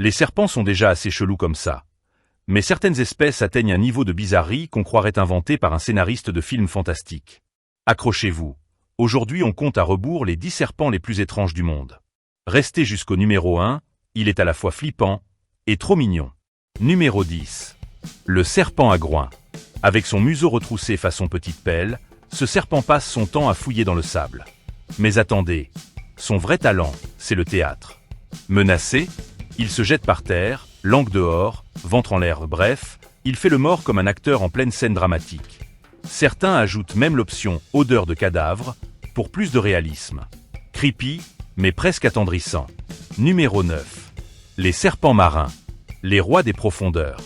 Les serpents sont déjà assez chelous comme ça. Mais certaines espèces atteignent un niveau de bizarrerie qu'on croirait inventé par un scénariste de film fantastique. Accrochez-vous. Aujourd'hui on compte à rebours les 10 serpents les plus étranges du monde. Restez jusqu'au numéro 1, il est à la fois flippant et trop mignon. Numéro 10. Le serpent à groin. Avec son museau retroussé façon petite pelle, ce serpent passe son temps à fouiller dans le sable. Mais attendez, son vrai talent, c'est le théâtre. Menacé, il se jette par terre, langue dehors, ventre en l'air, bref, il fait le mort comme un acteur en pleine scène dramatique. Certains ajoutent même l'option « odeur de cadavre » pour plus de réalisme. Creepy, mais presque attendrissant. Numéro 9. Les serpents marins. Les rois des profondeurs.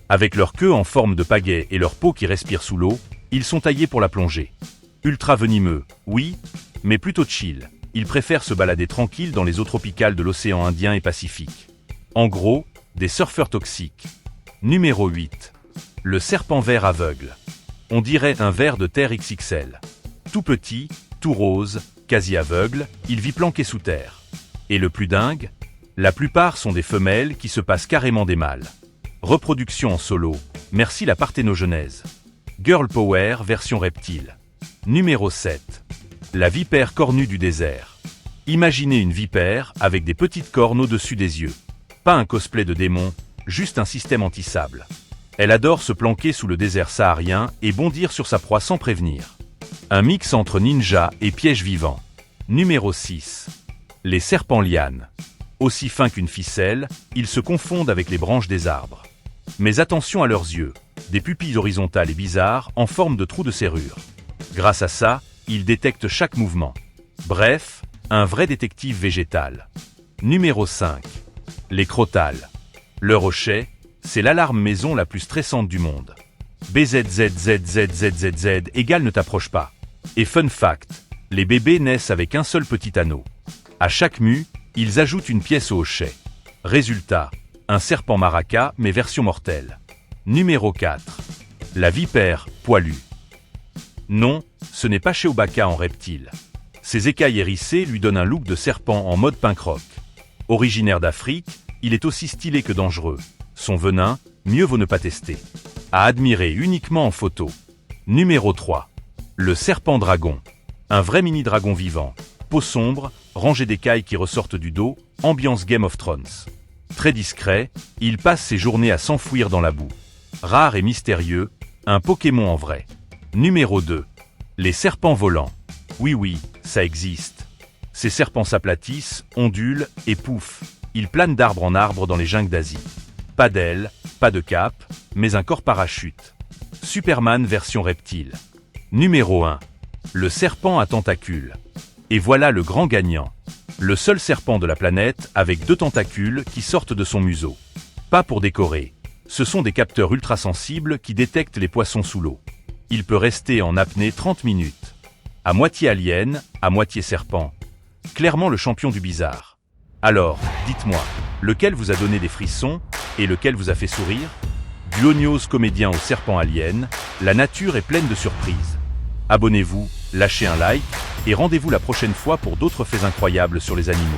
Avec leur queue en forme de pagaie et leur peau qui respire sous l'eau, ils sont taillés pour la plongée. Ultra venimeux, oui, mais plutôt chill. Ils préfèrent se balader tranquille dans les eaux tropicales de l'océan Indien et Pacifique. En gros, des surfeurs toxiques. Numéro 8. Le serpent vert aveugle. On dirait un ver de terre XXL. Tout petit, tout rose, quasi aveugle, il vit planqué sous terre. Et le plus dingue, la plupart sont des femelles qui se passent carrément des mâles. Reproduction en solo, merci la parthénogenèse. Girl Power version reptile. Numéro 7. La vipère cornue du désert. Imaginez une vipère avec des petites cornes au-dessus des yeux. Pas un cosplay de démon, juste un système anti-sable. Elle adore se planquer sous le désert saharien et bondir sur sa proie sans prévenir. Un mix entre ninja et piège vivant. Numéro 6. Les serpents lianes. Aussi fins qu'une ficelle, ils se confondent avec les branches des arbres. Mais attention à leurs yeux, des pupilles horizontales et bizarres en forme de trous de serrure. Grâce à ça, ils détectent chaque mouvement. Bref, un vrai détective végétal. Numéro 5. Les crotales. Leur hochet, c'est l'alarme maison la plus stressante du monde. BZZZZZZZ égale ne t'approche pas. Et fun fact, les bébés naissent avec un seul petit anneau. À chaque mue, ils ajoutent une pièce au hochet. Résultat, un serpent maraca mais version mortelle. Numéro 4. La vipère poilue. Non, ce n'est pas Chewbacca en reptile. Ses écailles hérissées lui donnent un look de serpent en mode punk rock. Originaire d'Afrique, il est aussi stylé que dangereux. Son venin, mieux vaut ne pas tester. À admirer uniquement en photo. Numéro 3. Le serpent dragon. Un vrai mini-dragon vivant. Peau sombre, rangée d'écailles qui ressortent du dos, ambiance Game of Thrones. Très discret, il passe ses journées à s'enfouir dans la boue. Rare et mystérieux, un Pokémon en vrai. Numéro 2. Les serpents volants. Oui, ça existe. Ces serpents s'aplatissent, ondulent et pouf, ils planent d'arbre en arbre dans les jungles d'Asie. Pas d'ailes, pas de cape, mais un corps parachute. Superman version reptile. Numéro 1. Le serpent à tentacules. Et voilà le grand gagnant. Le seul serpent de la planète avec 2 tentacules qui sortent de son museau. Pas pour décorer. Ce sont des capteurs ultrasensibles qui détectent les poissons sous l'eau. Il peut rester en apnée 30 minutes. À moitié alien, à moitié serpent. Clairement le champion du bizarre. Alors, dites-moi, lequel vous a donné des frissons et lequel vous a fait sourire? Du Ognos comédien au serpent alien, la nature est pleine de surprises. Abonnez-vous, lâchez un like et rendez-vous la prochaine fois pour d'autres faits incroyables sur les animaux.